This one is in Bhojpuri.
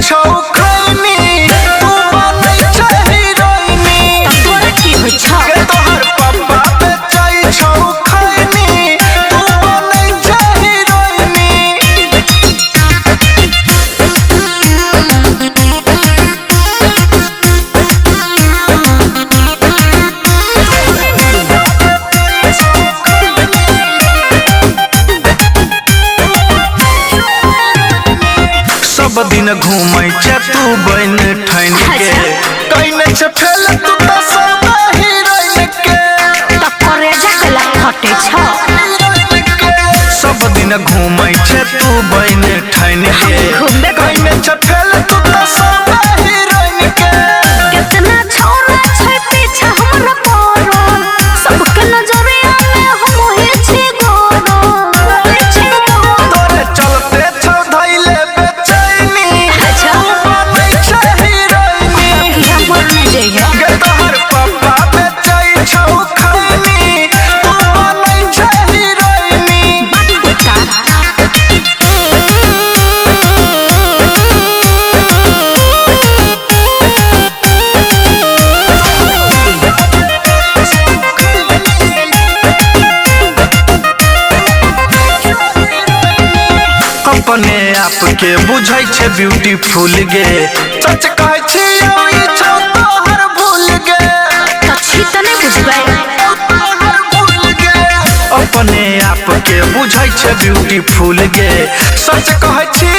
छौ खैनी तू बनै छै हीरोइनी तोरा की होइ छौ के तोहर पप्पा बेचै छौ खैनी तू बनै छै हीरोइनी सब दिन घूमै छै तू बन ठैन के कहने छै फेल तू त सब हीरोइन के तकरे जकला फटे छौ सब दिन घूमै छै तू बन ठैन के घूमबे कहने छै फेल तू त सब हीरोइन के कितना छोरा छै पीछे हमरा पड़ल सबके नजरिया में हम ही छी तोरे चलते छौ धैले बेचैनी अच्छा बनै छै हीरोइनी हम बोलने जइहे के तोहर पप्पा बेचै छौ खैनी तू बनै छै हीरोइनी कुत्ता अपने आप के बुझै छै ब्यूटीफुल गे सच कहै छी ई छौ तोहर भूल गे तो छी त नहीं बुझबै तोहर भूल गे अपने आप के बुझै छै ब्यूटीफुल गे सच कहै छी